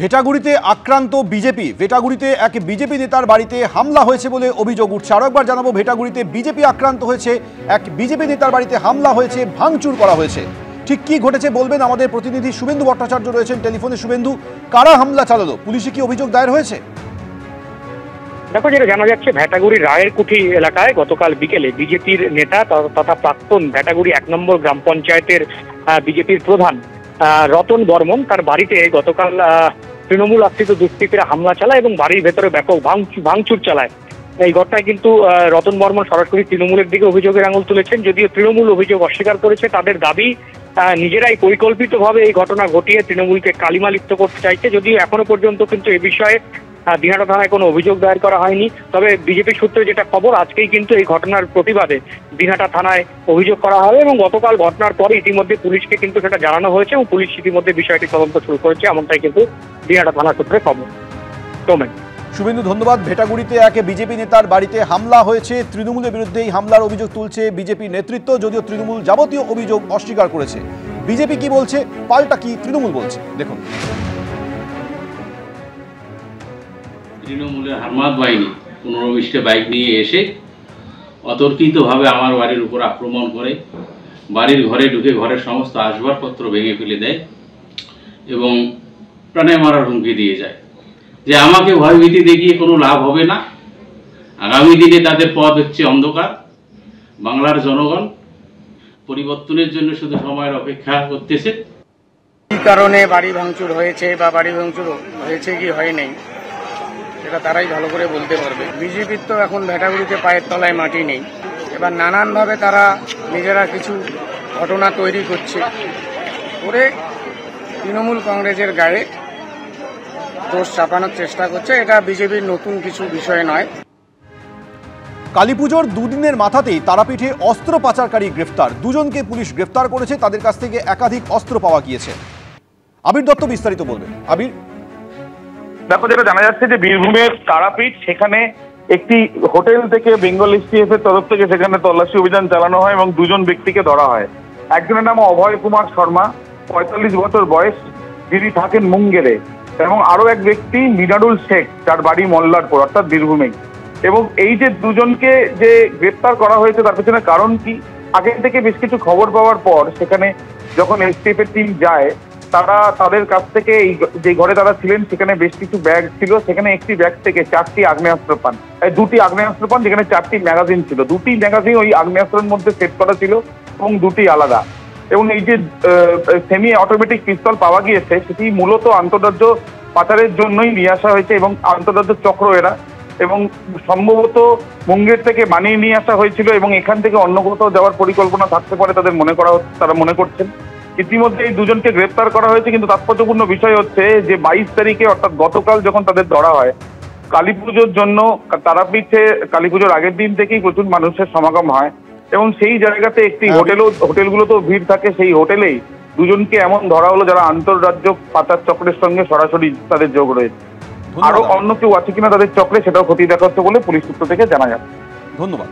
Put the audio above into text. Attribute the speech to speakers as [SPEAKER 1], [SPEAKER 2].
[SPEAKER 1] ভেটাগুড়িতে আক্রান্ত বিজেপি। ভেটাগুড়িতে এক বিজেপি নেতার বাড়িতে হামলা হয়েছে বলে অভিযোগ উঠছে। আরো একবার জানাবো, ভেটাগুড়িতে বিজেপি আক্রান্ত হয়েছে, এক বিজেপি নেতার বাড়িতে হামলা হয়েছে, ভাঙচুর করা হয়েছে। ঠিক কি ঘটেছে বলবেন আমাদের প্রতিনিধি শুভেন্দু ভট্টাচার্য রয়েছেন টেলিফোনে। শুভেন্দু, কারা হামলা চালালো? পুলিশে কি অভিযোগ দায়ের হয়েছে?
[SPEAKER 2] দেখো, যেটা জানা যাচ্ছে, ভেটাগুড়ি রায়ের কুঠি এলাকায় গতকাল বিকেলে বিজেপির নেতা তথা প্রাক্তন ভেটাগুড়ি 1 নম্বর গ্রাম পঞ্চায়েতের বিজেপির প্রধান রতন বর্মন তার বাড়িতে গতকাল তৃণমূল আশ্রিত দুষ্কৃতীরা হামলা চালায় এবং বাড়ির ভেতরে ব্যাপক ভাঙচুর চালায়। এই ঘটনায় কিন্তু রতন বর্মন সরাসরি তৃণমূলের দিকে অভিযোগের আঙুল তুলেছেন। যদিও তৃণমূল অভিযোগ অস্বীকার করেছে। তাদের দাবি নিজেরাই পরিকল্পিতভাবে এই ঘটনা ঘটিয়ে তৃণমূলকে কালিমালিপ্ত করতে চাইছে। যদিও এখনো পর্যন্ত কিন্তু এ বিষয়ে দিনহাটা থানায় কোনো অভিযোগ দায়ের করা হয়নি। তবে বিজেপি সূত্রে যেটা খবর, আজকেই কিন্তু এই ঘটনার প্রতিবাদে দিনহাটা থানায় অভিযোগ করা হবে এবং গতকাল ঘটনার পরে ইতিমধ্যে পুলিশকে কিন্তু সেটা জানানো হয়েছে এবং পুলিশ ইতিমধ্যে বিষয়টি তদন্ত শুরু করেছে, এমনটাই কিন্তু দিনহাটা থানা সূত্রে খবর।
[SPEAKER 1] শুভেন্দু, ধন্যবাদ। ভেটাগুড়িতে এক বিজেপি নেতার বাড়িতে হামলা হয়েছে, তৃণমূলের বিরুদ্ধে এই হামলার অভিযোগ তুলছে বিজেপি নেতৃত্ব। যদিও তৃণমূল যাবতীয় অভিযোগ অস্বীকার করেছে। বিজেপি কি বলছে, পাল্টা কি তৃণমূল বলছে, দেখুন।
[SPEAKER 3] তৃণমূলের হারমাত বাহিনী 15-20টা বাইক নিয়ে এসে অতর্কিতভাবে আমার বাড়ির উপর আক্রমণ করে বাড়ির ঘরে ঢুকে ঘরের সমস্ত আসবাবপত্র ভেঙে ফেলে দেয় এবং প্রাণে মারার হুমকি দিয়ে যায় যে আমাকে ভয়ভীতি দেখিয়ে কোনো লাভ হবে না, আগামী দিনে তাদের পথ হচ্ছে অন্ধকার। বাংলার জনগণ পরিবর্তনের জন্য শুধু সময়ের অপেক্ষা করতেছে।
[SPEAKER 4] কি কারণে বাড়ি ভাঙচুর হয়েছে বা বাড়ি ভাঙচুর হয়েছে কি হয়নি সেটা তারাই ভালো করে বলতে পারবে। বিজেপির তো এখন ভেটাগুড়িতে পায়ের তলায় মাটি নেই। এবার নানানভাবে তারা নিজেরা কিছু ঘটনা তৈরি করছে করে তৃণমূল কংগ্রেসের গায়ে দোষ চাপানোর চেষ্টা করছে। এটা বিজেপির নতুন কিছু বিষয় নয়।
[SPEAKER 1] কালীপুজোর দুদিনের মাথাতেই তারাপীঠে অস্ত্র পাচারকারী গ্রেফতার। দুজনকে পুলিশ গ্রেফতার করেছে, তাদের কাছ থেকে একাধিক অস্ত্র পাওয়া গিয়েছে। আবির দত্ত বিস্তারিত বলবেন। আবির,
[SPEAKER 5] দেখো, যেটা জানা যাচ্ছে যে বীরভূমের তারাপীঠ, সেখানে একটি হোটেল থেকে বেঙ্গল এসটিএফ এর তরফ থেকে সেখানে তল্লাশি অভিযান চালানো হয় এবং দুজন ব্যক্তিকে ধরা হয়। একজনের নাম অভয় কুমার শর্মা, 45 বছর বয়স, যিনি থাকেন মুঙ্গেরে, এবং আরো এক ব্যক্তি মিনারুল শেখ, যার বাড়ি মল্লারপুর, অর্থাৎ বীরভূমে। এবং এই যে দুজনকে যে গ্রেপ্তার করা হয়েছে তার পেছনে কারণ কি, আগে থেকে বেশ কিছু খবর পাওয়ার পর সেখানে যখন এসটিএফ এর টিম যায়, তারা তাদের কাছ থেকে এই যে ঘরে তারা ছিলেন সেখানে বেশ কিছু ব্যাগ ছিল। সেখানে একটি ব্যাগ থেকে 4টি আগ্নেয়াস্ত্র পান, 2টি আগ্নেয়াস্ত্র পান, যেখানে 4টি ম্যাগাজিন ছিল। 2টি ম্যাগাজিন ওই আগ্নেয়াস্ত্রের মধ্যে সেট করা ছিল এবং 2টি আলাদা। এবং এই যে সেমি অটোমেটিক পিস্তল পাওয়া গিয়েছে, সেটি মূলত আন্তঃরাজ্য পাচারের জন্যই নিয়ে আসা হয়েছে এবং আন্তঃরাজ্য চক্র এরা, এবং সম্ভবত মুঙ্গের থেকে বানিয়ে নিয়ে আসা হয়েছিল এবং এখান থেকে অন্য কোথাও যাওয়ার পরিকল্পনা থাকতে পারে তারা মনে করছেন। ইতিমধ্যে এই দুজনকে গ্রেপ্তার করা হয়েছে, কিন্তু তাৎপর্যপূর্ণ বিষয় হচ্ছে যে 22 তারিখে অর্থাৎ গতকাল যখন তাদের ধরা হয়, কালী পুজোর জন্য তারাপীঠে কালী পুজোর আগের দিন থেকেই প্রচুর মানুষের সমাগম হয় এবং সেই জায়গাতে একটি হোটেলগুলোতেও ভিড় থাকে। সেই হোটেলেই দুজনকে এমন ধরা হলো যারা আন্তঃরাজ্য পাচার চক্রের সঙ্গে সরাসরি তাদের যোগ রয়েছে। আরো অন্য কেউ আছে কিনা তাদের চক্রে সেটাও খতিয়ে দেখা হচ্ছে বলে পুলিশ সূত্র থেকে জানা যাচ্ছে।
[SPEAKER 1] ধন্যবাদ।